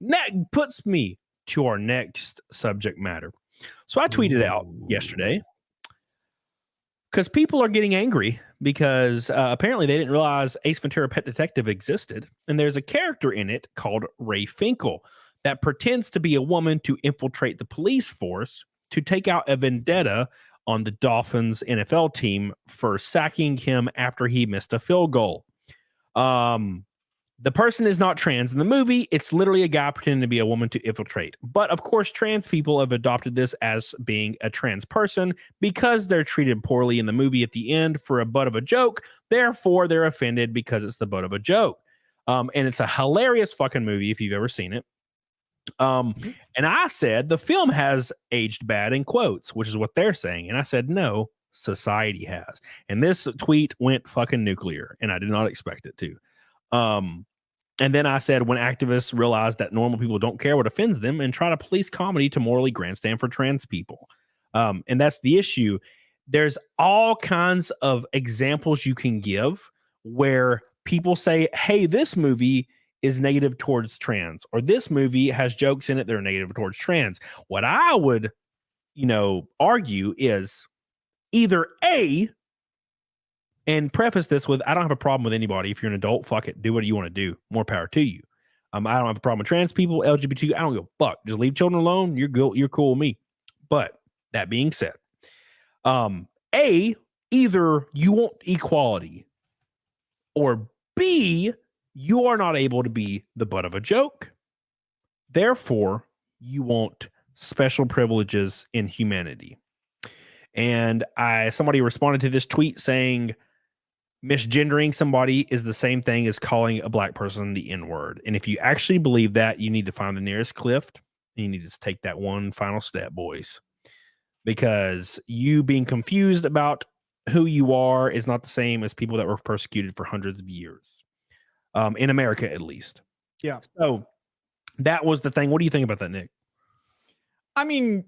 That puts me to our next subject matter. So I tweeted out yesterday because people are getting angry because apparently they didn't realize Ace Ventura Pet Detective existed. And there's a character in it called Ray Finkel that pretends to be a woman to infiltrate the police force to take out a vendetta on the Dolphins NFL team for sacking him after he missed a field goal. The person is not trans in the movie. It's literally a guy pretending to be a woman to infiltrate. But of course, trans people have adopted this as being a trans person because they're treated poorly in the movie at the end for a butt of a joke. Therefore, they're offended because it's the butt of a joke. And it's a hilarious fucking movie if you've ever seen it. And I said the film has aged bad in quotes, which is what they're saying. And I said, no, society has. And this tweet went fucking nuclear, and I did not expect it to. And then I said, when activists realize that normal people don't care what offends them and try to police comedy to morally grandstand for trans people. And that's the issue. There's all kinds of examples you can give where people say, hey, this movie is negative towards trans, or this movie has jokes in it that are negative towards trans. What I would, argue is either A, and preface this with, I don't have a problem with anybody. If you're an adult, fuck it. Do what you want to do. More power to you. I don't have a problem with trans people, LGBT. I don't give a fuck. Just leave children alone. You're cool with me. But that being said, A, either you want equality, or B, you are not able to be the butt of a joke. Therefore, you want special privileges in humanity. And somebody responded to this tweet saying, misgendering somebody is the same thing as calling a black person the N-word. And if you actually believe that, you need to find the nearest cliff. And you need to take that one final step, boys. Because you being confused about who you are is not the same as people that were persecuted for hundreds of years. In America, at least. Yeah. So that was the thing. What do you think about that, Nick? I mean,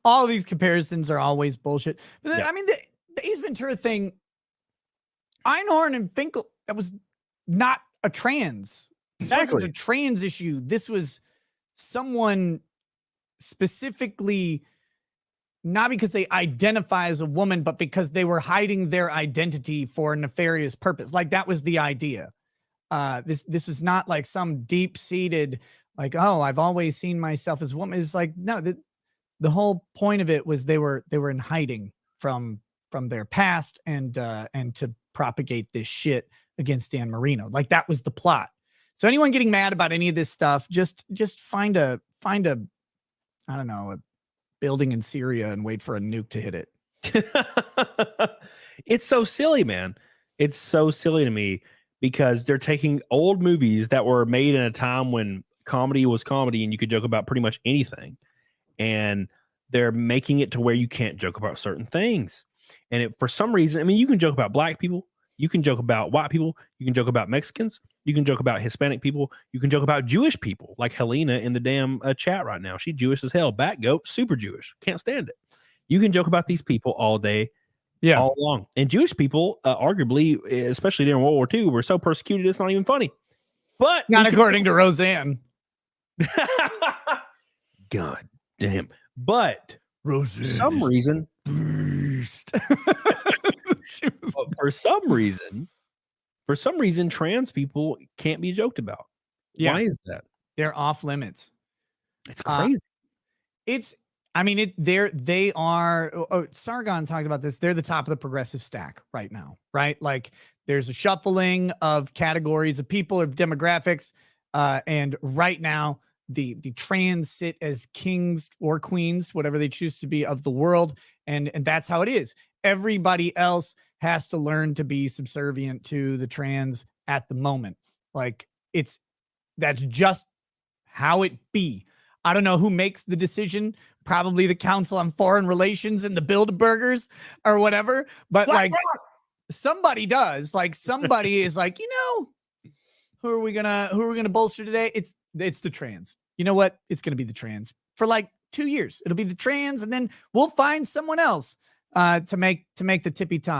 all these comparisons are always bullshit. But Yeah. I mean, the Ace Ventura thing, Einhorn and Finkel, that was not a trans. This wasn't a trans issue. This was someone specifically, not because they identify as a woman, but because they were hiding their identity for a nefarious purpose. Like, that was the idea. This is not like some deep-seated, like, oh, I've always seen myself as a woman. It's like, no, the whole point of it was they were in hiding from their past and to propagate this shit against Dan Marino. Like, that was the plot. So anyone getting mad about any of this stuff, just find a I don't know, a building in Syria and wait for a nuke to hit it. It's so silly, man. It's so silly to me because they're taking old movies that were made in a time when comedy was comedy and you could joke about pretty much anything. And they're making it to where you can't joke about certain things. And for some reason, I mean, you can joke about black people. You can joke about white people. You can joke about Mexicans. You can joke about Hispanic people. You can joke about Jewish people, like Helena in the damn chat right now. She's Jewish as hell. Back goat, super Jewish. Can't stand it. You can joke about these people all day, all along. And Jewish people, arguably, especially during World War II, were so persecuted it's not even funny. But not according to Roseanne. God damn. But Roseanne, for some reason, for some reason, trans people can't be joked about. Yeah. Why is that? They're off limits. It's crazy. They are. Sargon talked about this. They're the top of the progressive stack right now, right? Like, there's a shuffling of categories of people, of demographics, and right now the trans sit as kings or queens, whatever they choose to be, of the world, and that's how it is. Everybody else has to learn to be subservient to the trans at the moment. Like, that's just how it be. I don't know who makes the decision. Probably the Council on Foreign Relations and the Bilderbergers or whatever. But somebody does. Like, somebody is like, who are we gonna bolster today? It's the trans. You know what? It's gonna be the trans for like 2 years. It'll be the trans, and then we'll find someone else to make the tippy top.